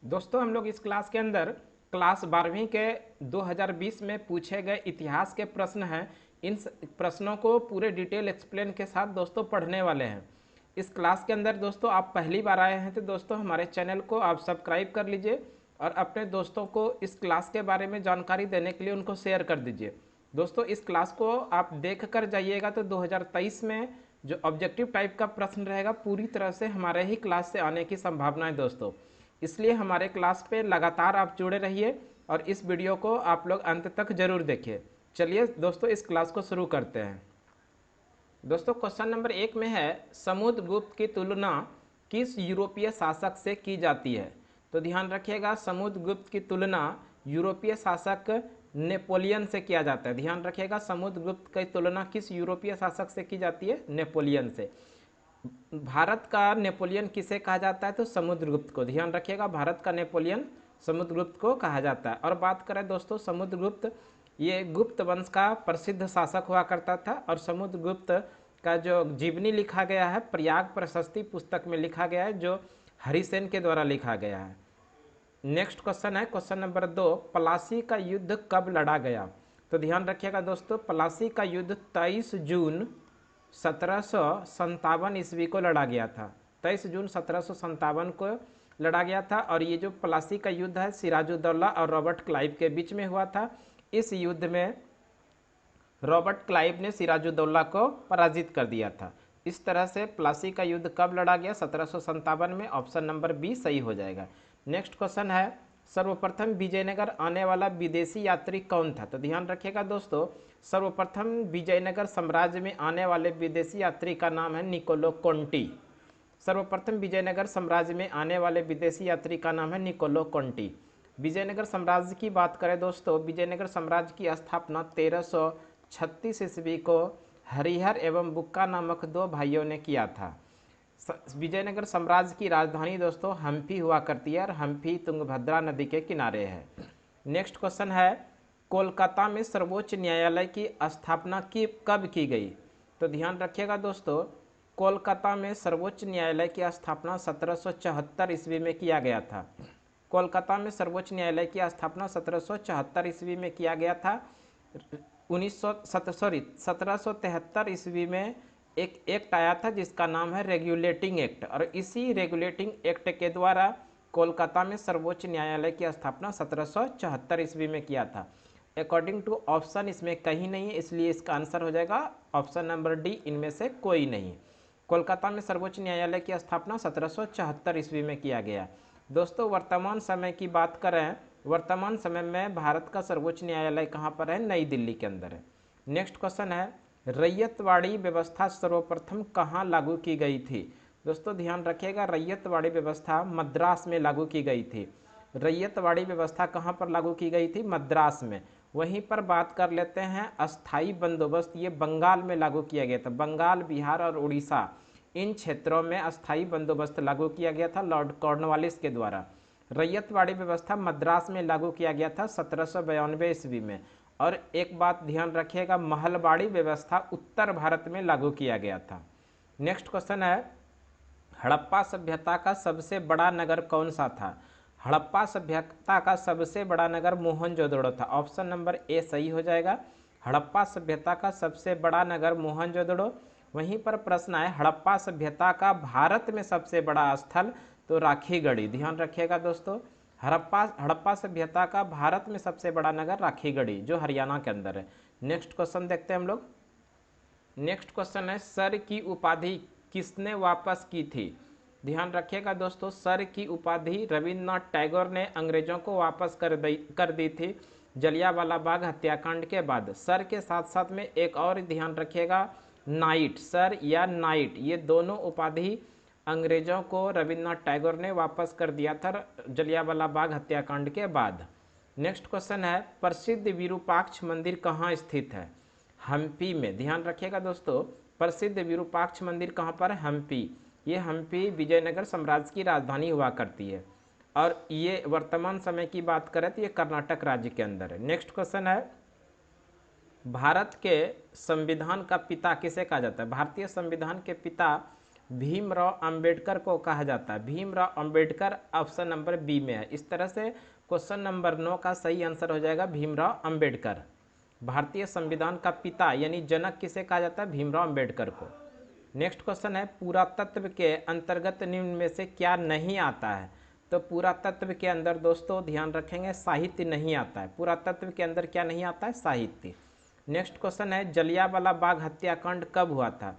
दोस्तों हम लोग इस क्लास के अंदर क्लास 12वीं के 2020 में पूछे गए इतिहास के प्रश्न हैं। इन प्रश्नों को पूरे डिटेल एक्सप्लेन के साथ दोस्तों पढ़ने वाले हैं। इस क्लास के अंदर दोस्तों आप पहली बार आए हैं तो दोस्तों हमारे चैनल को आप सब्सक्राइब कर लीजिए और अपने दोस्तों को इस क्लास के बारे में जानकारी देने के लिए उनको शेयर कर दीजिए। दोस्तों इस क्लास को आप देख कर जाइएगा तो 2023 में जो ऑब्जेक्टिव टाइप का प्रश्न रहेगा पूरी तरह से हमारे ही क्लास से आने की संभावना है दोस्तों। इसलिए हमारे क्लास पे लगातार आप जुड़े रहिए और इस वीडियो को आप लोग अंत तक जरूर देखिए। चलिए दोस्तों इस क्लास को शुरू करते हैं। दोस्तों क्वेश्चन नंबर 1 में है समुद्रगुप्त की तुलना किस यूरोपीय शासक से की जाती है। तो ध्यान रखिएगा, समुद्रगुप्त की तुलना यूरोपीय शासक नेपोलियन से किया जाता है। ध्यान रखिएगा, समुद्रगुप्त की तुलना किस यूरोपीय शासक से की जाती है? नेपोलियन से। भारत का नेपोलियन किसे कहा जाता है? तो समुद्रगुप्त को। ध्यान रखिएगा, भारत का नेपोलियन समुद्रगुप्त को कहा जाता है। और बात करें दोस्तों, समुद्रगुप्त ये गुप्त वंश का प्रसिद्ध शासक हुआ करता था और समुद्रगुप्त का जो जीवनी लिखा गया है प्रयाग प्रशस्ति पुस्तक में लिखा गया है, जो हरिसेन के द्वारा लिखा गया है। नेक्स्ट क्वेश्चन है क्वेश्चन नंबर 2, प्लासी का युद्ध कब लड़ा गया? तो ध्यान रखिएगा दोस्तों, प्लासी का युद्ध 23 जून 1757 ईस्वी को लड़ा गया था। 23 जून 1757 को लड़ा गया था। और ये जो प्लासी का युद्ध है सिराजुद्दौला और रॉबर्ट क्लाइव के बीच में हुआ था। इस युद्ध में रॉबर्ट क्लाइव ने सिराजुद्दौला को पराजित कर दिया था। इस तरह से प्लासी का युद्ध कब लड़ा गया? 1757 में। ऑप्शन नंबर बी सही हो जाएगा। नेक्स्ट क्वेश्चन है सर्वप्रथम विजयनगर आने वाला विदेशी यात्री कौन था? तो ध्यान रखिएगा दोस्तों, सर्वप्रथम विजयनगर साम्राज्य में आने वाले विदेशी यात्री का नाम है निकोलो कोंटी। सर्वप्रथम विजयनगर साम्राज्य में आने वाले विदेशी यात्री का नाम है निकोलो कोंटी। विजयनगर साम्राज्य की बात करें दोस्तों, विजयनगर साम्राज्य की स्थापना 1336 ईस्वी को हरिहर एवं बुक्का नामक दो भाइयों ने किया था। विजयनगर साम्राज्य की राजधानी दोस्तों हम्पी हुआ करती है और हम्पी तुंगभद्रा नदी के किनारे है। नेक्स्ट क्वेश्चन है कोलकाता में सर्वोच्च न्यायालय की स्थापना कब की गई? तो ध्यान रखिएगा दोस्तों, कोलकाता में सर्वोच्च न्यायालय की स्थापना 1774 ईस्वी में किया गया था। कोलकाता में सर्वोच्च न्यायालय की स्थापना 1774 ईस्वी में किया गया था। 1773 ईस्वी में एक एक्ट आया था जिसका नाम है रेगुलेटिंग एक्ट, और इसी रेगुलेटिंग एक्ट के द्वारा कोलकाता में सर्वोच्च न्यायालय की स्थापना 1774 ईस्वी में किया था। अकॉर्डिंग टू ऑप्शन इसमें कहीं नहीं है, इसलिए इसका आंसर हो जाएगा ऑप्शन नंबर डी, इनमें से कोई नहीं। कोलकाता में सर्वोच्च न्यायालय की स्थापना 1774 ईस्वी में किया गया। दोस्तों वर्तमान समय की बात करें, वर्तमान समय में भारत का सर्वोच्च न्यायालय कहाँ पर है? नई दिल्ली के अंदर है। नेक्स्ट क्वेश्चन है रैयतवाड़ी व्यवस्था सर्वप्रथम कहाँ लागू की गई थी? दोस्तों ध्यान रखिएगा, रैयतवाड़ी व्यवस्था मद्रास में लागू की गई थी। रैयतवाड़ी व्यवस्था कहाँ पर लागू की गई थी? मद्रास में। वहीं पर बात कर लेते हैं अस्थाई बंदोबस्त, ये बंगाल में लागू किया गया था। बंगाल, बिहार और उड़ीसा इन क्षेत्रों में अस्थाई बंदोबस्त लागू किया गया था लॉर्ड कॉर्नवालिस के द्वारा। रैयतवाड़ी व्यवस्था मद्रास में लागू किया गया था 1792 ईस्वी में। और एक बात ध्यान रखिएगा, महलबाड़ी व्यवस्था उत्तर भारत में लागू किया गया था। नेक्स्ट क्वेश्चन है हड़प्पा सभ्यता का सबसे बड़ा नगर कौन सा था? हड़प्पा सभ्यता का सबसे बड़ा नगर मोहनजोदड़ो था। ऑप्शन नंबर ए सही हो जाएगा। हड़प्पा सभ्यता का सबसे बड़ा नगर मोहनजोदड़ो। वहीं पर प्रश्न है हड़प्पा सभ्यता का भारत में सबसे बड़ा स्थल, तो राखीगढ़ी। ध्यान रखिएगा दोस्तों, हड़प्पा सभ्यता का भारत में सबसे बड़ा नगर राखीगढ़ी, जो हरियाणा के अंदर है। नेक्स्ट क्वेश्चन देखते हैं हम लोग। नेक्स्ट क्वेश्चन है सर की उपाधि किसने वापस की थी? ध्यान रखिएगा दोस्तों, सर की उपाधि रविन्द्रनाथ टैगोर ने अंग्रेजों को वापस कर दी थी जलियांवाला बाग हत्याकांड के बाद। सर के साथ साथ में एक और ध्यान रखिएगा, नाइट, सर या नाइट, ये दोनों उपाधि अंग्रेजों को रविन्द्रनाथ टैगोर ने वापस कर दिया था जलियांवाला बाग हत्याकांड के बाद। नेक्स्ट क्वेश्चन है प्रसिद्ध विरूपाक्ष मंदिर कहाँ स्थित है? हम्पी में। ध्यान रखिएगा दोस्तों, प्रसिद्ध विरूपाक्ष मंदिर कहाँ पर? हम्पी। ये हम्पी विजयनगर साम्राज्य की राजधानी हुआ करती है और ये वर्तमान समय की बात करें तो ये कर्नाटक राज्य के अंदर है। नेक्स्ट क्वेश्चन है भारत के संविधान का पिता किसे कहा जाता है? भारतीय संविधान के पिता भीमराव अंबेडकर को कहा जाता है? Bhimrao Ambedkar option number B में है। इस तरह से क्वेश्चन नंबर 9 का सही आंसर हो जाएगा भीमराव अंबेडकर। भारतीय संविधान का पिता यानी जनक किसे कहा जाता है? भीमराव अंबेडकर को। नेक्स्ट क्वेश्चन है पुरातत्व के अंतर्गत निम्न में से क्या नहीं आता है? तो पुरातत्व के अंदर दोस्तों ध्यान रखेंगे साहित्य नहीं आता है। पुरातत्व के अंदर क्या नहीं आता है? साहित्य। नेक्स्ट क्वेश्चन है जलियांवाला बाग हत्याकांड कब हुआ था?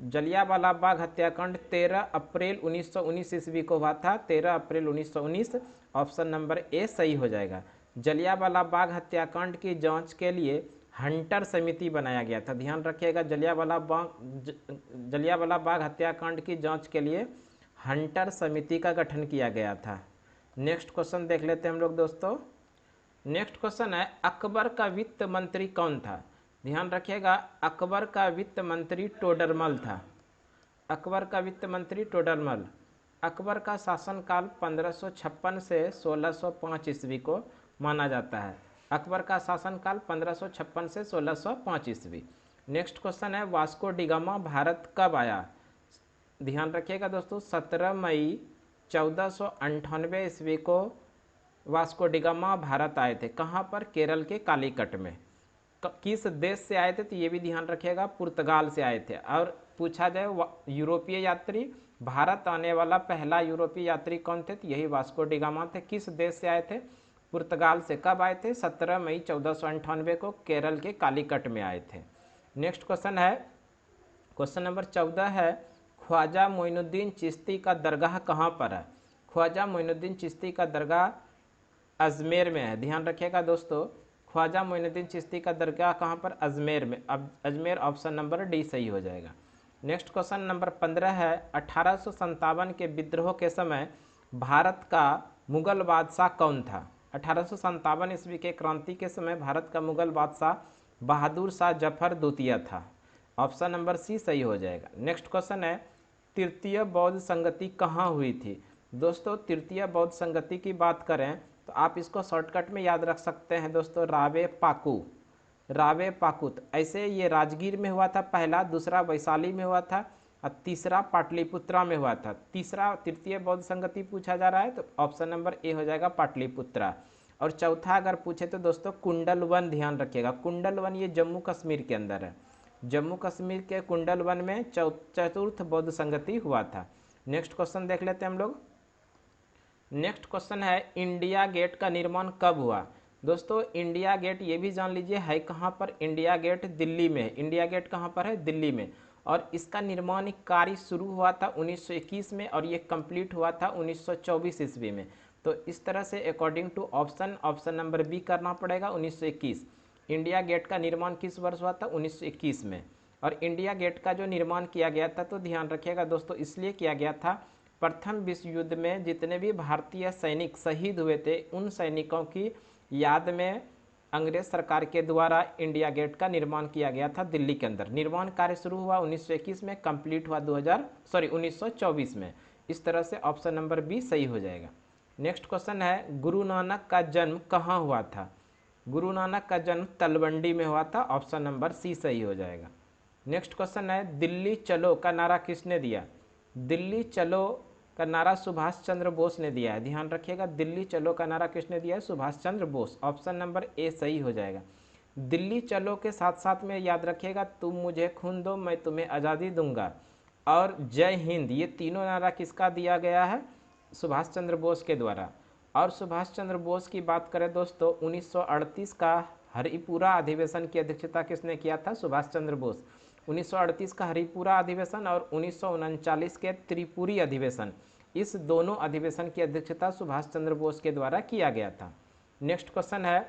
जलियांवाला बाग हत्याकांड 13 अप्रैल 1919 ईस्वी को हुआ था। 13 अप्रैल 1919 ऑप्शन नंबर ए सही हो जाएगा। जलियांवाला बाग हत्याकांड की जांच के लिए हंटर समिति बनाया गया था। ध्यान रखिएगा जलियांवाला बाग हत्याकांड की जांच के लिए हंटर समिति का गठन किया गया था। नेक्स्ट क्वेश्चन देख लेते हैं हम लोग दोस्तों। नेक्स्ट क्वेश्चन है अकबर का वित्त मंत्री कौन था? ध्यान रखिएगा अकबर का वित्त मंत्री टोडरमल था। अकबर का वित्त मंत्री टोडरमल। अकबर का शासनकाल 1556 से 1605 ईस्वी को माना जाता है। अकबर का शासनकाल 1556 से 1605 ईस्वी। नेक्स्ट क्वेश्चन है वास्को डिगामा भारत कब आया? ध्यान रखिएगा दोस्तों 17 मई 1498 ईस्वी को वास्को डिगामा भारत आए थे। कहाँ पर? केरल के कालीकट में। किस देश से आए थे? तो ये भी ध्यान रखिएगा पुर्तगाल से आए थे। और पूछा जाए यूरोपीय यात्री भारत आने वाला पहला यूरोपीय यात्री कौन थे? तो यही वास्को डिगामा थे। किस देश से आए थे? पुर्तगाल से। कब आए थे? 17 मई 1498 को केरल के कालीकट में आए थे। नेक्स्ट क्वेश्चन है क्वेश्चन नंबर 14 है ख्वाजा मोइनुद्दीन चिश्ती का दरगाह कहाँ पर है? ख्वाजा मोइनुद्दीन चिश्ती का दरगाह अजमेर में है। ध्यान रखिएगा दोस्तों ख्वाजा मोइनुद्दीन चिश्ती का दरगाह कहाँ पर? अजमेर में। अब अजमेर ऑप्शन नंबर डी सही हो जाएगा। नेक्स्ट क्वेश्चन नंबर 15 है 1857 के विद्रोह के समय भारत का मुगल बादशाह कौन था? 1857 ईस्वी के क्रांति के समय भारत का मुगल बादशाह बहादुर शाह जफर द्वितीय था। ऑप्शन नंबर सी सही हो जाएगा। नेक्स्ट क्वेश्चन है तृतीय बौद्ध संगति कहाँ हुई थी? दोस्तों तृतीय बौद्ध संगति की बात करें तो आप इसको शॉर्टकट में याद रख सकते हैं दोस्तों रावे पाकू। रावे पाकू ऐसे ये राजगीर में हुआ था पहला, दूसरा वैशाली में हुआ था और तीसरा पाटलिपुत्रा में हुआ था। तीसरा तृतीय बौद्ध संगति पूछा जा रहा है तो ऑप्शन नंबर ए हो जाएगा पाटलिपुत्रा। और चौथा अगर पूछे तो दोस्तों कुंडल वन। ध्यान रखिएगा कुंडल वन ये जम्मू कश्मीर के अंदर है। जम्मू कश्मीर के कुंडल वन में चतुर्थ बौद्ध संगति हुआ था। नेक्स्ट क्वेश्चन देख लेते हैं हम लोग। नेक्स्ट क्वेश्चन है इंडिया गेट का निर्माण कब हुआ? दोस्तों इंडिया गेट ये भी जान लीजिए है कहाँ पर? इंडिया गेट दिल्ली में है। इंडिया गेट कहाँ पर है? दिल्ली में। और इसका निर्माण कार्य शुरू हुआ था 1921 में और ये कंप्लीट हुआ था 1924 ईस्वी में। तो इस तरह से according to option number B करना पड़ेगा 1921। इंडिया गेट का निर्माण किस वर्ष हुआ था? 1921 में। और इंडिया गेट का जो निर्माण किया गया था तो ध्यान रखिएगा दोस्तों इसलिए किया गया था प्रथम विश्व युद्ध में जितने भी भारतीय सैनिक शहीद हुए थे उन सैनिकों की याद में अंग्रेज सरकार के द्वारा इंडिया गेट का निर्माण किया गया था दिल्ली के अंदर। निर्माण कार्य शुरू हुआ 1921 में, कंप्लीट हुआ 1924 में। इस तरह से ऑप्शन नंबर बी सही हो जाएगा। नेक्स्ट क्वेश्चन है गुरु नानक का जन्म कहाँ हुआ था? गुरु नानक का जन्म तलवंडी में हुआ था। ऑप्शन नंबर सी सही हो जाएगा। नेक्स्ट क्वेश्चन है दिल्ली चलो का नारा किसने दिया? दिल्ली चलो का नारा सुभाष चंद्र बोस ने दिया है। ध्यान रखिएगा दिल्ली चलो का नारा किसने दिया है? Subhash Chandra Bose. Option number A सही हो जाएगा। दिल्ली चलो के साथ साथ में याद रखिएगा तुम मुझे खून दो मैं तुम्हें आज़ादी दूंगा और जय हिंद, ये तीनों नारा किसका दिया गया है? सुभाष चंद्र बोस के द्वारा। और सुभाष चंद्र बोस की बात करें दोस्तों 1938 का हरिपुरा अधिवेशन की अध्यक्षता किसने किया था? सुभाष चंद्र बोस। 1938 का हरिपुरा अधिवेशन और 1939 के त्रिपुरी अधिवेशन, इस दोनों अधिवेशन की अध्यक्षता सुभाष चंद्र बोस के द्वारा किया गया था। नेक्स्ट क्वेश्चन है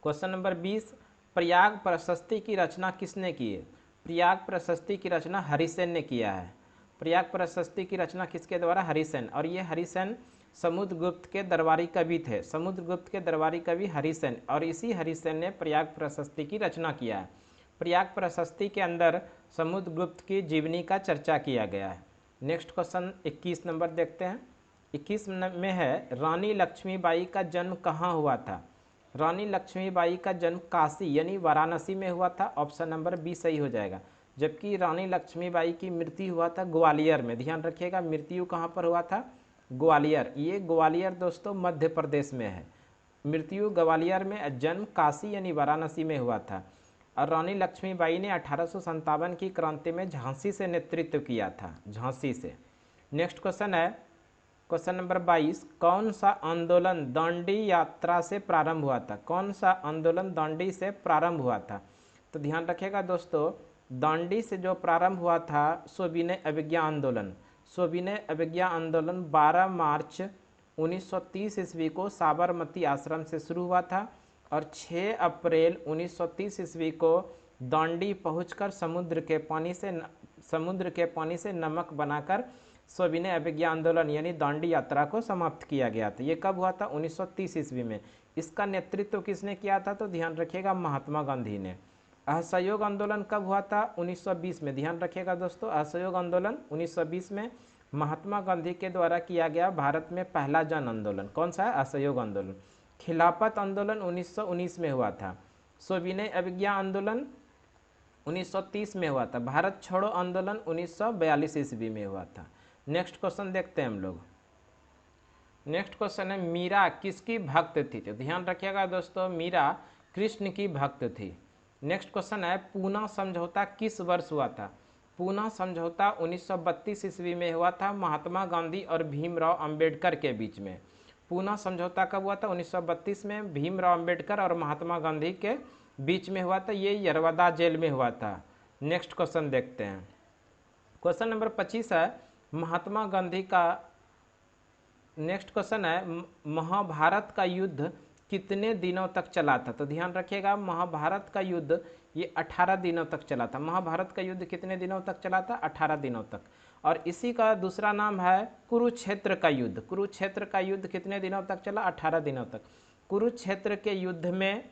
क्वेश्चन नंबर 20 प्रयाग प्रशस्ति की रचना किसने की है? प्रयाग प्रशस्ति की रचना हरिसेन ने किया है। प्रयाग प्रशस्ति की रचना किसके द्वारा? हरिसेन। और ये हरिसेन समुद्रगुप्त के दरबारी कवि थे। समुद्रगुप्त के दरबारी कवि हरिसेन, और इसी हरिसेन ने प्रयाग प्रशस्ति की रचना किया है। प्रयाग प्रशस्ति के अंदर समुद्रगुप्त की जीवनी का चर्चा किया गया है। नेक्स्ट क्वेश्चन 21 नंबर देखते हैं। 21 में है रानी लक्ष्मीबाई का जन्म कहाँ हुआ था? रानी लक्ष्मीबाई का जन्म काशी यानी वाराणसी में हुआ था। ऑप्शन नंबर बी सही हो जाएगा। जबकि रानी लक्ष्मीबाई की मृत्यु हुआ था ग्वालियर में। ध्यान रखिएगा, मृत्यु कहाँ पर हुआ था? ग्वालियर। ये ग्वालियर दोस्तों मध्य प्रदेश में है। मृत्यु ग्वालियर में, जन्म काशी यानी वाराणसी में हुआ था। और रानी लक्ष्मीबाई ने 1857 की क्रांति में झांसी से नेतृत्व किया था, झांसी से। नेक्स्ट क्वेश्चन है क्वेश्चन नंबर 22, कौन सा आंदोलन दांडी यात्रा से प्रारंभ हुआ था? कौन सा आंदोलन दांडी से प्रारंभ हुआ था? तो ध्यान रखिएगा दोस्तों, दांडी से जो प्रारंभ हुआ था सविनय अवज्ञा आंदोलन। सविनय अवज्ञा आंदोलन 12 मार्च 1930 ईस्वी को साबरमती आश्रम से शुरू हुआ था और 6 अप्रैल 1930 ईस्वी को दांडी पहुंचकर समुद्र के पानी से नमक बनाकर सविनय अवज्ञा आंदोलन यानी दांडी यात्रा को समाप्त किया गया था। ये कब हुआ था? 1930 ईस्वी में। इसका नेतृत्व किसने किया था? तो ध्यान रखिएगा, महात्मा गांधी ने। असहयोग आंदोलन कब हुआ था? 1920 में। ध्यान रखिएगा दोस्तों, असहयोग आंदोलन 1920 में महात्मा गांधी के द्वारा किया गया भारत में पहला जन आंदोलन। कौन सा है? असहयोग आंदोलन। खिलाफत आंदोलन 1919 में हुआ था। सविनय अवज्ञा आंदोलन 1930 में हुआ था। भारत छोड़ो आंदोलन 1942 ईस्वी में हुआ था। नेक्स्ट क्वेश्चन देखते हैं हम लोग। नेक्स्ट क्वेश्चन है, मीरा किसकी भक्त थी? तो ध्यान रखिएगा दोस्तों, मीरा कृष्ण की भक्त थी। नेक्स्ट क्वेश्चन है, पूना समझौता किस वर्ष हुआ था? पूना समझौता 1932 ईस्वी में हुआ था, महात्मा गांधी और भीमराव अंबेडकर के बीच में। पूना समझौता कब हुआ था? 1932 में, भीमराव अंबेडकर और महात्मा गांधी के बीच में हुआ था। ये यरवदा जेल में हुआ था। नेक्स्ट क्वेश्चन देखते हैं। क्वेश्चन नंबर 25 है, महात्मा गांधी का। नेक्स्ट क्वेश्चन है, महाभारत का युद्ध कितने दिनों तक चला था? तो ध्यान रखिएगा, महाभारत का युद्ध ये 18 दिनों तक चला था। महाभारत का युद्ध कितने दिनों तक चला था? 18 दिनों तक। और इसी का दूसरा नाम है कुरुक्षेत्र का युद्ध। कुरुक्षेत्र का युद्ध कितने दिनों तक चला? 18 दिनों तक। कुरुक्षेत्र के युद्ध में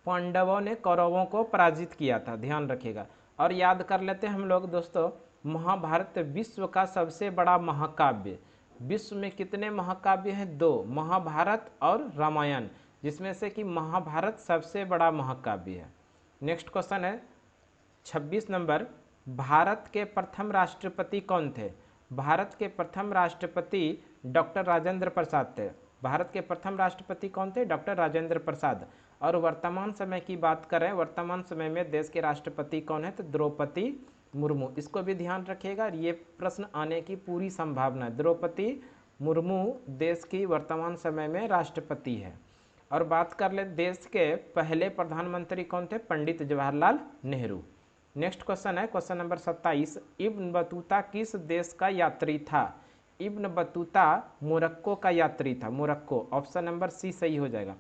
पांडवों ने कौरवों को पराजित किया था। ध्यान रखिएगा। और याद कर लेते हैं हम लोग दोस्तों, महाभारत विश्व का सबसे बड़ा महाकाव्य। विश्व में कितने महाकाव्य हैं? 2, महाभारत और रामायण, जिसमें से कि महाभारत सबसे बड़ा महाकाव्य है। नेक्स्ट क्वेश्चन है 26 नंबर, भारत के प्रथम राष्ट्रपति कौन थे? भारत के प्रथम राष्ट्रपति डॉक्टर राजेंद्र प्रसाद थे। भारत के प्रथम राष्ट्रपति कौन थे? डॉक्टर राजेंद्र प्रसाद। और वर्तमान समय की बात करें, वर्तमान समय में देश के राष्ट्रपति कौन है? तो द्रौपदी मुर्मू। इसको भी ध्यान रखिएगा, ये प्रश्न आने की पूरी संभावना है। द्रौपदी मुर्मू देश की वर्तमान समय में राष्ट्रपति है। और बात कर ले देश के पहले प्रधानमंत्री कौन थे? पंडित जवाहरलाल नेहरू। नेक्स्ट क्वेश्चन है क्वेश्चन नंबर 27, इब्न बतूता किस देश का यात्री था? इब्न बतूता मोरक्को का यात्री था। मोरक्को, ऑप्शन नंबर सी सही हो जाएगा।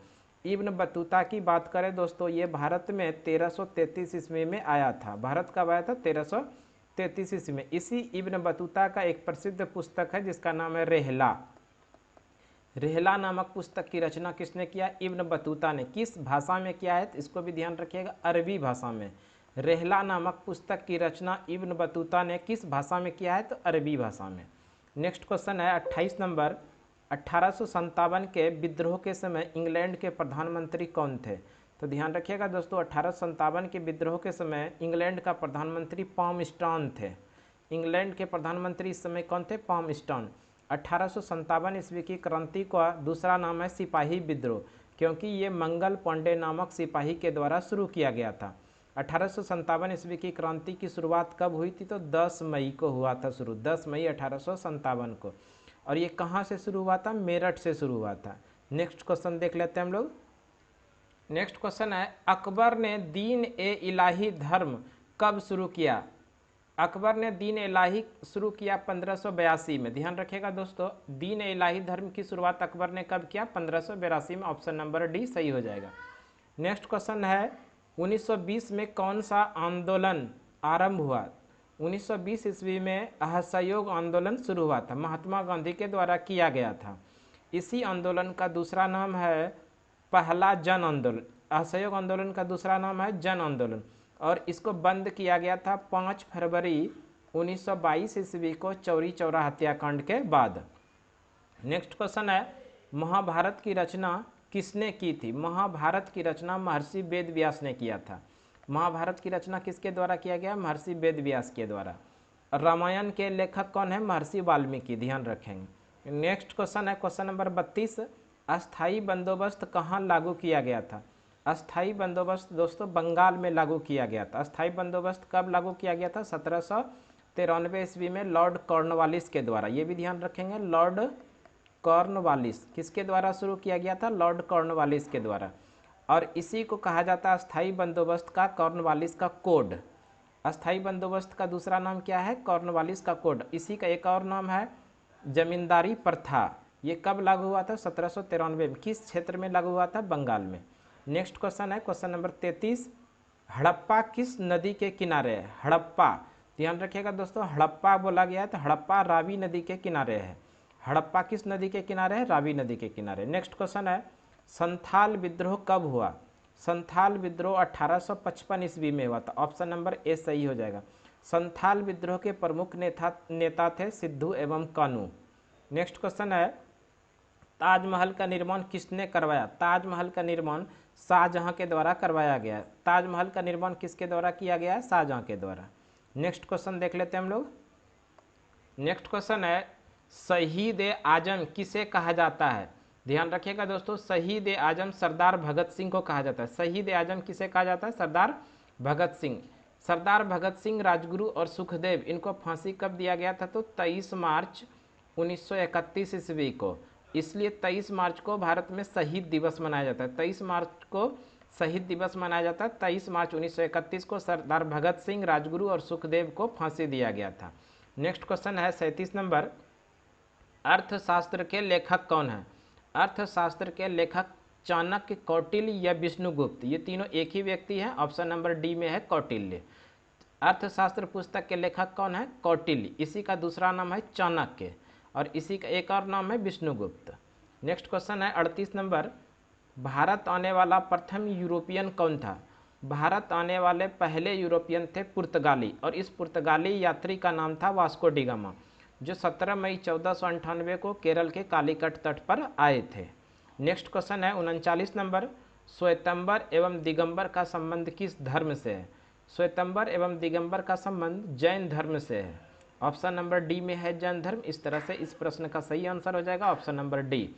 इब्न बतूता की बात करें दोस्तों, ये भारत में 1333 ईस्वी में आया था। भारत कब आया था? 1333 ईस्वी में। इसी इब्न बतूता का एक प्रसिद्ध पुस्तक है जिसका नाम है रेहला। रेहला नामक पुस्तक की रचना किसने किया? इब्न बतूता ने। किस भाषा में किया है? इसको भी ध्यान रखिएगा, अरबी भाषा में। रेहला नामक पुस्तक की रचना इब्न बतूता ने किस भाषा में किया है? तो अरबी भाषा में। नेक्स्ट क्वेश्चन है 28 नंबर, 1857 के विद्रोह के समय इंग्लैंड के प्रधानमंत्री कौन थे? तो ध्यान रखिएगा दोस्तों, 1857 के विद्रोह के समय इंग्लैंड का प्रधानमंत्री पामस्टॉन थे। इंग्लैंड के प्रधानमंत्री इस समय कौन थे? पामस्टॉन। 1857 ईस्वी की क्रांति का दूसरा नाम है सिपाही विद्रोह, क्योंकि ये मंगल पांडे नामक सिपाही के द्वारा शुरू किया गया था। 1857 ईस्वी की क्रांति की शुरुआत कब हुई थी? तो 10 मई को हुआ था शुरू, 10 मई 1857 को। और ये कहाँ से शुरू हुआ था? मेरठ से शुरू हुआ था। नेक्स्ट क्वेश्चन देख लेते हैं हम लोग। नेक्स्ट क्वेश्चन है, अकबर ने दीन ए इलाही धर्म कब शुरू किया? अकबर ने दीन ए इलाही शुरू किया 1582 में। ध्यान रखिएगा दोस्तों, दीन ए इलाही धर्म की शुरुआत अकबर ने कब किया? 1582 में। ऑप्शन नंबर डी सही हो जाएगा। नेक्स्ट क्वेश्चन है, 1920 में कौन सा आंदोलन आरंभ हुआ? 1920 ईस्वी में असहयोग आंदोलन शुरू हुआ था, महात्मा गांधी के द्वारा किया गया था। इसी आंदोलन का दूसरा नाम है पहला जन आंदोलन। असहयोग आंदोलन का दूसरा नाम है जन आंदोलन, और इसको बंद किया गया था 5 फरवरी 1922 ईस्वी को चौरी चौरा हत्याकांड के बाद। नेक्स्ट क्वेश्चन है, महाभारत की रचना किसने की थी? महाभारत की रचना महर्षि वेद व्यास ने किया था। महाभारत की रचना किसके द्वारा किया गया? महर्षि वेद व्यास के द्वारा। रामायण के लेखक कौन है? महर्षि वाल्मीकि, ध्यान रखेंगे। नेक्स्ट क्वेश्चन है क्वेश्चन नंबर 32, अस्थाई बंदोबस्त कहाँ लागू किया गया था? अस्थाई बंदोबस्त दोस्तों बंगाल में लागू किया गया था। अस्थाई बंदोबस्त कब लागू किया गया था? 1793 ईस्वी में लॉर्ड कॉर्नवालिस के द्वारा। ये भी ध्यान रखेंगे, लॉर्ड कॉर्नवालिस किसके द्वारा शुरू किया गया था? लॉर्ड कॉर्नवालिस के द्वारा। और इसी को कहा जाता है अस्थाई बंदोबस्त का कॉर्नवालिस का कोड। अस्थाई बंदोबस्त का दूसरा नाम क्या है? कॉर्नवालिस का कोड। इसी का एक और नाम है जमींदारी प्रथा। ये कब लागू हुआ था? 1793 में। किस क्षेत्र में लागू हुआ था? बंगाल में। नेक्स्ट क्वेश्चन है क्वेश्चन नंबर 33, हड़प्पा किस नदी के किनारे है? हड़प्पा, ध्यान रखिएगा दोस्तों, हड़प्पा बोला गया है तो हड़प्पा रावी नदी के किनारे है। हड़प्पा किस नदी के किनारे है? रावी नदी के किनारे। नेक्स्ट क्वेश्चन है संथाल विद्रोह कब हुआ? संथाल विद्रोह 1855 ईस्वी में हुआ था। ऑप्शन नंबर ए सही हो जाएगा। संथाल विद्रोह के प्रमुख नेता थे सिद्धू एवं कानू। नेक्स्ट क्वेश्चन है ताजमहल का निर्माण किसने करवाया? ताजमहल का निर्माण शाहजहां के द्वारा करवाया गया। ताजमहल का निर्माण किसके द्वारा किया गया? शाहजहां के द्वारा। नेक्स्ट क्वेश्चन देख लेते हैं हम लोग। नेक्स्ट क्वेश्चन है शहीद ए आजम किसे कहा जाता है? ध्यान रखिएगा दोस्तों, शहीद ए आजम सरदार भगत सिंह को कहा जाता है। शहीद ए आजम किसे कहा जाता है? सरदार भगत सिंह। सरदार भगत सिंह, राजगुरु और सुखदेव, इनको फांसी कब दिया गया था? तो 23 मार्च 1931 ईस्वी को। इसलिए 23 मार्च को भारत में शहीद दिवस मनाया जाता है। 23 मार्च को शहीद दिवस मनाया जाता है। 23 मार्च 1931 को सरदार भगत सिंह, राजगुरु और सुखदेव को फांसी दिया गया था। नेक्स्ट क्वेश्चन है 37 नंबर, अर्थशास्त्र के लेखक कौन है? अर्थशास्त्र के लेखक चाणक्य, कौटिल्य या विष्णुगुप्त, ये तीनों एक ही व्यक्ति हैं। ऑप्शन नंबर डी में है कौटिल्य। अर्थशास्त्र पुस्तक के लेखक कौन है? कौटिल्य। इसी का दूसरा नाम है चाणक्य और इसी का एक और नाम है विष्णुगुप्त। नेक्स्ट क्वेश्चन है 38 नंबर, भारत आने वाला प्रथम यूरोपियन कौन था? भारत आने वाले पहले यूरोपियन थे पुर्तगाली और इस पुर्तगाली यात्री का नाम था वास्को डी गामा, जो 17 मई 1498 को केरल के कालीकट तट पर आए थे। नेक्स्ट क्वेश्चन है 39 नंबर, श्वेतंबर एवं दिगंबर का संबंध किस धर्म से है? श्वेतंबर एवं दिगंबर का संबंध जैन धर्म से है। ऑप्शन नंबर डी में है जैन धर्म। इस तरह से इस प्रश्न का सही आंसर हो जाएगा ऑप्शन नंबर डी।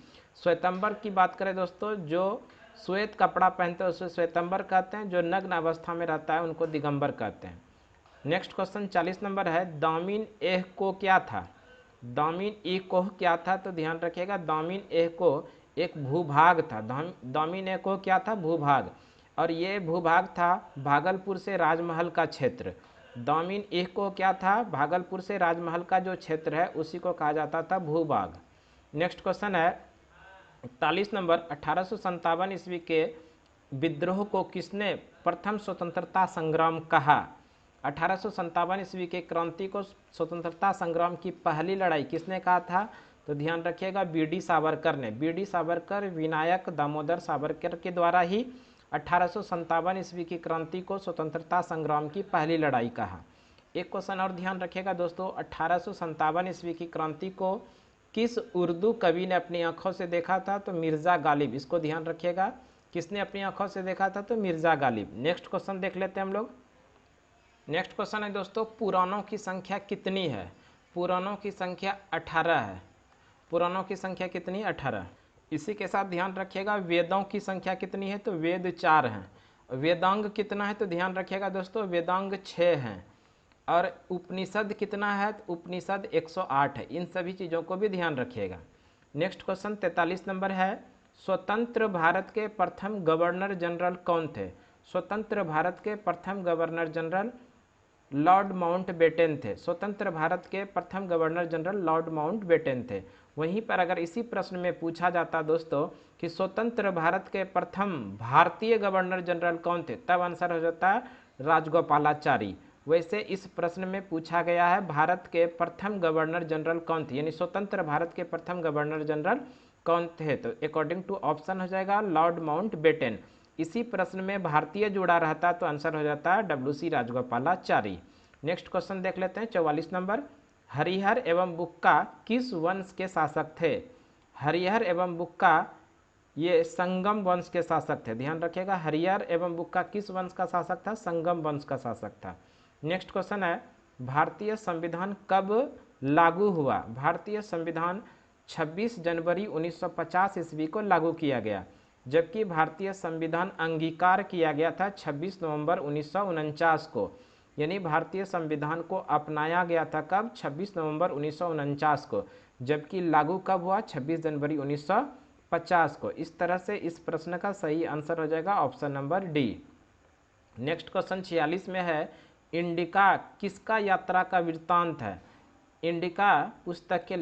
श्वेतंबर की बात करें दोस्तों, जो श्वेत कपड़ा पहनते हैं उसे श्वेतंबर कहते हैं, जो नग्न अवस्था में रहता है उनको दिगंबर कहते हैं। नेक्स्ट क्वेश्चन 40 नंबर है, दामिन एह को क्या था? दामिन ए कोह क्या था? तो ध्यान रखिएगा, दामिन एह को एक भूभाग था। दामिन एह को क्या था? भूभाग। और ये भूभाग था भागलपुर से राजमहल का क्षेत्र। दामिन एह को क्या था? भागलपुर से राजमहल का जो क्षेत्र है उसी को कहा जाता था भूभाग। नेक्स्ट क्वेश्चन है 41 नंबर, 1857 ईस्वी के विद्रोह को किसने प्रथम स्वतंत्रता संग्राम कहा? 1857 ईस्वी के क्रांति को स्वतंत्रता संग्राम की पहली लड़ाई किसने कहा था? तो ध्यान रखिएगा, बी.डी. सावरकर ने। बी.डी. सावरकर विनायक दामोदर सावरकर के द्वारा ही 1857 ईस्वी की क्रांति को स्वतंत्रता संग्राम की पहली लड़ाई कहा। एक क्वेश्चन और ध्यान रखिएगा दोस्तों, 1857 ईस्वी की क्रांति को किस उर्दू कवि ने अपनी आंखों से देखा था? तो मिर्ज़ा गालिब। इसको ध्यान रखिएगा, किसने अपनी आंखों से देखा था? तो मिर्ज़ा गालिब। नेक्स्ट क्वेश्चन देख लेते हैं हम लोग। नेक्स्ट क्वेश्चन है दोस्तों, पुराणों की संख्या कितनी है? पुराणों की संख्या 18 है। पुराणों की संख्या कितनी? 18। इसी के साथ ध्यान रखिएगा, वेदों की संख्या कितनी है? तो वेद 4 हैं। वेदांग कितना है? तो ध्यान रखिएगा दोस्तों, वेदांग 6 हैं। और उपनिषद कितना है? तो उपनिषद 108 है। इन सभी चीज़ों को भी ध्यान रखिएगा। नेक्स्ट क्वेश्चन 43 नंबर है, स्वतंत्र भारत के प्रथम गवर्नर जनरल कौन थे? स्वतंत्र भारत के प्रथम गवर्नर जनरल लॉर्ड माउंटबेटन थे। स्वतंत्र भारत के प्रथम गवर्नर जनरल लॉर्ड माउंटबेटन थे। वहीं पर अगर इसी प्रश्न में पूछा जाता दोस्तों कि स्वतंत्र भारत के प्रथम भारतीय गवर्नर जनरल कौन थे, तब आंसर हो जाता है राजगोपालाचारी। वैसे इस प्रश्न में पूछा गया है भारत के प्रथम गवर्नर जनरल कौन थे, यानी स्वतंत्र भारत के प्रथम गवर्नर जनरल कौन थे? तो अकॉर्डिंग टू ऑप्शन हो जाएगा लॉर्ड माउंटबेटन। इसी प्रश्न में भारतीय जुड़ा रहता तो आंसर हो जाता है WC राजगोपालाचारी। नेक्स्ट क्वेश्चन देख लेते हैं 44 नंबर, हरिहर एवं बुक्का किस वंश के शासक थे? हरिहर एवं बुक्का ये संगम वंश के शासक थे। ध्यान रखिएगा, हरियर एवं बुक्का किस वंश का शासक था? संगम वंश का शासक था। नेक्स्ट क्वेश्चन है, भारतीय संविधान कब लागू हुआ? भारतीय संविधान 26 जनवरी 1950 ईस्वी को लागू किया गया, जबकि भारतीय संविधान अंगीकार किया गया था 26 नवंबर 1949 को। यानी भारतीय संविधान को अपनाया गया था कब? 26 नवंबर 1949 को, जबकि लागू कब हुआ? 26 जनवरी 1950 को। इस तरह से इस प्रश्न का सही आंसर हो जाएगा option number D. Next question 46 में है, इंडिका किसका यात्रा का वृत्तांत है? इंडिका पुस्तक के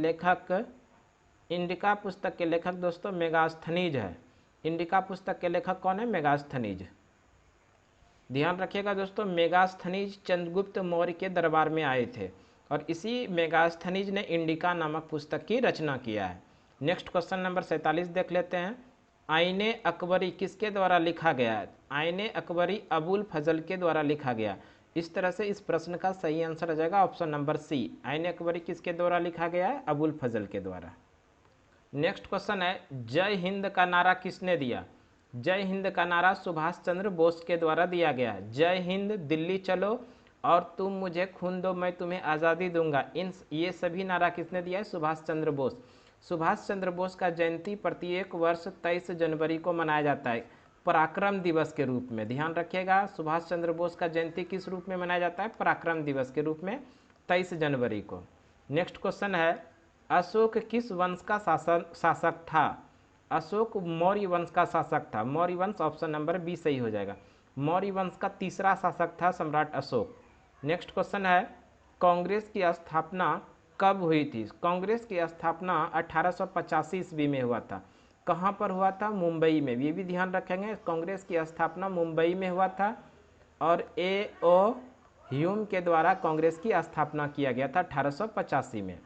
लेखक दोस्तों मेगास्थनीज है। इंडिका पुस्तक के लेखक कौन है? मेगास्थनीज। ध्यान रखिएगा दोस्तों, मेगास्थनीज चंद्रगुप्त मौर्य के दरबार में आए थे और इसी मेगास्थनीज ने इंडिका नामक पुस्तक की रचना किया है। नेक्स्ट क्वेश्चन नंबर 47 देख लेते हैं, आईने अकबरी किसके द्वारा लिखा गया है? आईने अकबरी अबुल फजल के द्वारा लिखा गया। इस तरह से इस प्रश्न का सही आंसर हो जाएगा ऑप्शन नंबर सी। आईने अकबरी किसके द्वारा लिखा गया है? अबुल फजल के द्वारा। नेक्स्ट क्वेश्चन है, जय हिंद का नारा किसने दिया? जय हिंद का नारा सुभाष चंद्र बोस के द्वारा दिया गया है। जय हिंद, दिल्ली चलो और तुम मुझे खून दो मैं तुम्हें आज़ादी दूंगा, ये सभी नारा किसने दिया है? सुभाष चंद्र बोस। सुभाष चंद्र बोस का जयंती प्रत्येक वर्ष 23 जनवरी को मनाया जाता है पराक्रम दिवस के रूप में। ध्यान रखिएगा, सुभाष चंद्र बोस का जयंती किस रूप में मनाया जाता है? पराक्रम दिवस के रूप में 23 जनवरी को। नेक्स्ट क्वेश्चन है, अशोक किस वंश का शासक था? अशोक मौर्य वंश का शासक था। मौर्य वंश ऑप्शन नंबर बी सही हो जाएगा। मौर्य वंश का तीसरा शासक था सम्राट अशोक। नेक्स्ट क्वेश्चन है, कांग्रेस की स्थापना कब हुई थी? कांग्रेस की स्थापना 1885 ईस्वी में हुआ था। कहाँ पर हुआ था? मुंबई में। ये भी ध्यान रखेंगे, कांग्रेस की स्थापना मुंबई में हुआ था और A.O. ह्यूम के द्वारा कांग्रेस की स्थापना किया गया था 1885 में।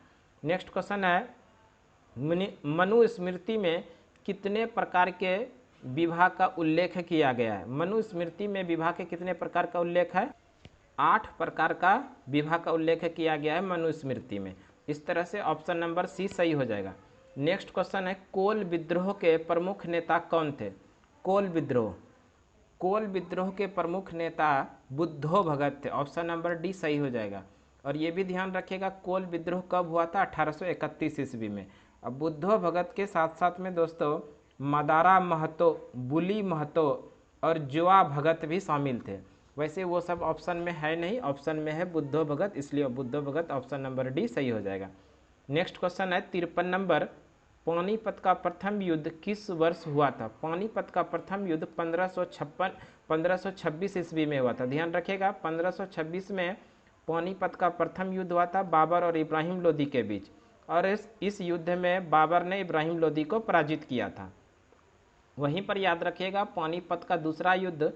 नेक्स्ट क्वेश्चन है, मनुस्मृति में कितने प्रकार के विवाह का उल्लेख किया गया है? मनुस्मृति में विवाह के कितने प्रकार का उल्लेख है? 8 प्रकार का विवाह का उल्लेख किया गया है मनुस्मृति में। इस तरह से ऑप्शन नंबर सी सही हो जाएगा। नेक्स्ट क्वेश्चन है, कोल विद्रोह के प्रमुख नेता कौन थे? कोल विद्रोह के प्रमुख नेता बुद्धो भगत थे। ऑप्शन नंबर डी सही हो जाएगा। और ये भी ध्यान रखिएगा, कोल विद्रोह कब हुआ था? 1831 ईस्वी में। अब बुद्धो भगत के साथ साथ में दोस्तों मदारा महतो, बुली महतो और जुआ भगत भी शामिल थे। वैसे वो सब ऑप्शन में है नहीं, ऑप्शन में है बुद्धो भगत, इसलिए बुद्धो भगत ऑप्शन नंबर डी सही हो जाएगा। नेक्स्ट क्वेश्चन है 53 नंबर, पानीपत का प्रथम युद्ध किस वर्ष हुआ था? पानीपत का प्रथम युद्ध 1526 ईस्वी में हुआ था। ध्यान रखिएगा, 1526 में पानीपत का प्रथम युद्ध हुआ था बाबर और इब्राहिम लोदी के बीच, और इस युद्ध में बाबर ने इब्राहिम लोदी को पराजित किया था। वहीं पर याद रखिएगा, पानीपत का दूसरा युद्ध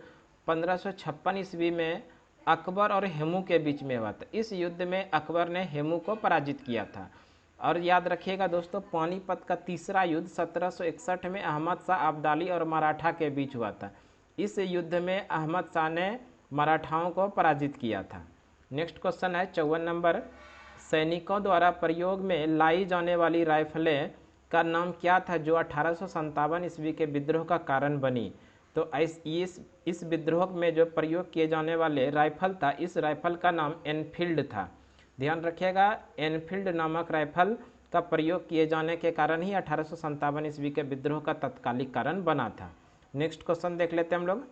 1556 ईस्वी में अकबर और हेमू के बीच में हुआ था। इस युद्ध में अकबर ने हेमू को पराजित किया था। और याद रखिएगा दोस्तों, पानीपत का तीसरा युद्ध 1761 में अहमद शाह अब्दाली और मराठा के बीच हुआ था। इस युद्ध में अहमद शाह ने मराठाओं को पराजित किया था। नेक्स्ट क्वेश्चन है 54 नंबर, सैनिकों द्वारा प्रयोग में लाई जाने वाली राइफलें का नाम क्या था जो 1857 ईस्वी के विद्रोह का कारण बनी? तो इस विद्रोह में जो प्रयोग किए जाने वाले राइफल था, इस राइफल का नाम एनफील्ड था। ध्यान रखिएगा, एनफील्ड नामक राइफल का प्रयोग किए जाने के कारण ही 1857 ईस्वी के विद्रोह का तत्कालिक कारण बना था। नेक्स्ट क्वेश्चन देख लेते हैं हम लोग।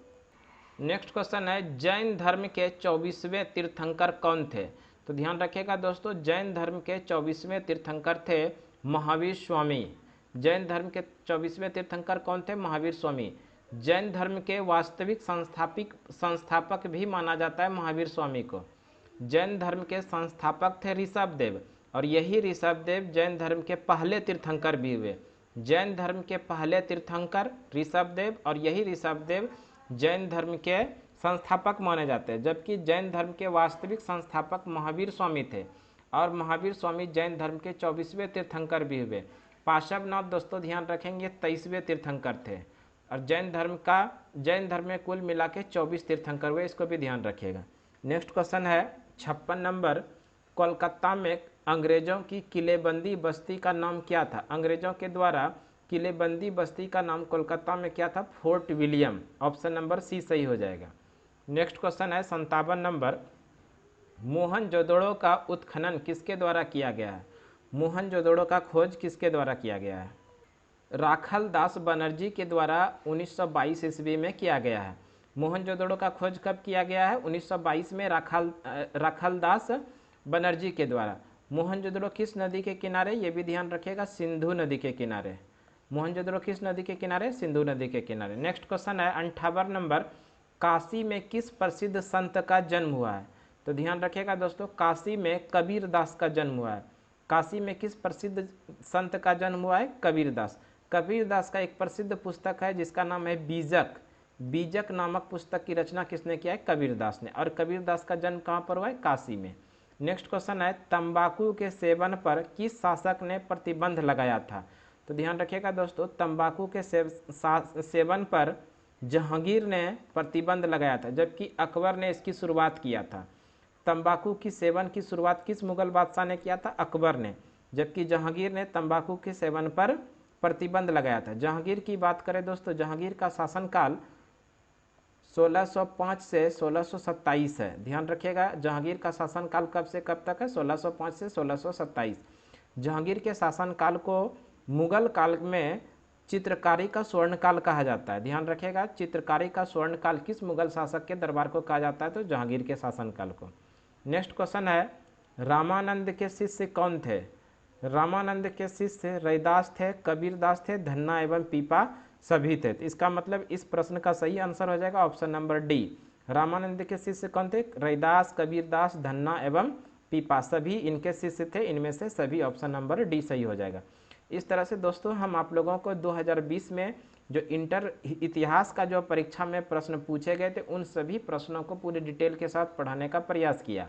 नेक्स्ट क्वेश्चन है, जैन धर्म के 24वें तीर्थंकर कौन थे? तो ध्यान रखिएगा दोस्तों, जैन धर्म के 24वें तीर्थंकर थे महावीर स्वामी। जैन धर्म के 24वें तीर्थंकर कौन थे? महावीर स्वामी। जैन धर्म के वास्तविक संस्थापक भी माना जाता है महावीर स्वामी को। जैन धर्म के संस्थापक थे ऋषभदेव, और यही ऋषभदेव जैन धर्म के पहले तीर्थंकर भी हुए। जैन धर्म के पहले तीर्थंकर ऋषभदेव, और यही ऋषभदेव जैन धर्म के संस्थापक माने जाते हैं। जबकि जैन धर्म के वास्तविक संस्थापक महावीर स्वामी थे, और महावीर स्वामी जैन धर्म के 24वें तीर्थंकर भी हुए। पार्श्वनाथ दोस्तों ध्यान रखेंगे 23वें तीर्थंकर थे, और जैन धर्म में कुल मिला के 24 तीर्थंकर हुए, इसको भी ध्यान रखिएगा। नेक्स्ट क्वेश्चन है 56 नंबर, कोलकाता में अंग्रेजों की किलेबंदी बस्ती का नाम क्या था? अंग्रेजों के द्वारा किलेबंदी बस्ती का नाम कोलकाता में क्या था? Fort William. Option number C सही हो जाएगा। नेक्स्ट क्वेश्चन है 57 नंबर, मोहनजोदड़ो का उत्खनन किसके द्वारा किया गया है? मोहनजोदड़ो का खोज किसके द्वारा किया गया है? राखल दास बनर्जी के द्वारा 1922 ईस्वी में किया गया है। मोहनजोदड़ो का खोज कब किया गया है? 1922 में राखल दास बनर्जी के द्वारा। मोहनजोदड़ो किस नदी के किनारे? ये भी ध्यान रखिएगा, सिंधु नदी के किनारे। मोहनजोदड़ो किस नदी के किनारे? सिंधु नदी के किनारे। नेक्स्ट क्वेश्चन है 58 नंबर, काशी में किस प्रसिद्ध संत का जन्म हुआ है? तो ध्यान रखिएगा दोस्तों, काशी में कबीर दास का जन्म हुआ है। काशी में किस प्रसिद्ध संत का जन्म हुआ है? कबीर दास। कबीर दास का एक प्रसिद्ध पुस्तक है जिसका नाम है बीजक। बीजक नामक पुस्तक की रचना किसने किया है? कबीर दास ने। और कबीर दास का जन्म कहाँ पर हुआ है? काशी में। नेक्स्ट क्वेश्चन है, तंबाकू के सेवन पर किस शासक ने प्रतिबंध लगाया था? तो ध्यान रखिएगा दोस्तों, तंबाकू के सेवन पर जहांगीर ने प्रतिबंध लगाया था, जबकि अकबर ने इसकी शुरुआत किया था। तंबाकू की सेवन की शुरुआत किस मुगल बादशाह ने किया था? अकबर ने। जबकि जहांगीर ने तंबाकू के सेवन पर प्रतिबंध लगाया था। जहांगीर की बात करें दोस्तों, जहांगीर का शासनकाल 1605 से 1627 है। ध्यान रखिएगा, जहांगीर का शासनकाल कब से कब तक है? 1605 से 1627। जहांगीर के शासनकाल को मुगल काल में चित्रकारी का स्वर्णकाल कहा जाता है। ध्यान रखिएगा, चित्रकारी का स्वर्णकाल किस मुगल शासक के दरबार को कहा जाता है? तो जहांगीर के शासनकाल को। नेक्स्ट क्वेश्चन है, रामानंद के शिष्य कौन थे? रामानंद के शिष्य रैदास थे, कबीरदास थे, धन्ना एवं पीपा सभी थे। तो इसका मतलब इस प्रश्न का सही आंसर हो जाएगा ऑप्शन नंबर डी। रामानंद के शिष्य कौन थे? रैदास, कबीरदास, धन्ना एवं पीपा सभी इनके शिष्य थे। इनमें से सभी ऑप्शन नंबर डी सही हो जाएगा। इस तरह से दोस्तों हम आप लोगों को 2020 में जो इंटर इतिहास का जो परीक्षा में प्रश्न पूछे गए थे उन सभी प्रश्नों को पूरी डिटेल के साथ पढ़ाने का प्रयास किया,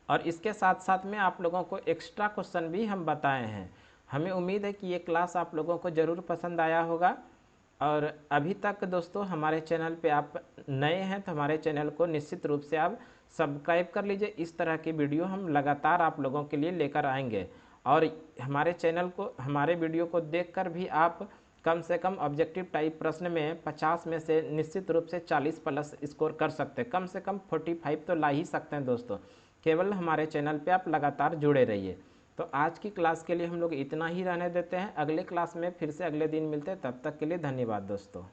और इसके साथ साथ में आप लोगों को एक्स्ट्रा क्वेश्चन भी हम बताए हैं। हमें उम्मीद है कि ये क्लास आप लोगों को ज़रूर पसंद आया होगा। और अभी तक दोस्तों हमारे चैनल पे आप नए हैं तो हमारे चैनल को निश्चित रूप से आप सब्सक्राइब कर लीजिए। इस तरह की वीडियो हम लगातार आप लोगों के लिए लेकर आएंगे, और हमारे चैनल को, हमारे वीडियो को देखकर भी आप कम से कम ऑब्जेक्टिव टाइप प्रश्न में 50 में से निश्चित रूप से 40 प्लस स्कोर कर सकते हैं। कम से कम 45 तो ला ही सकते हैं दोस्तों। केवल हमारे चैनल पे आप लगातार जुड़े रहिए। तो आज की क्लास के लिए हम लोग इतना ही रहने देते हैं। अगले क्लास में फिर से अगले दिन मिलते हैं, तब तक के लिए धन्यवाद दोस्तों।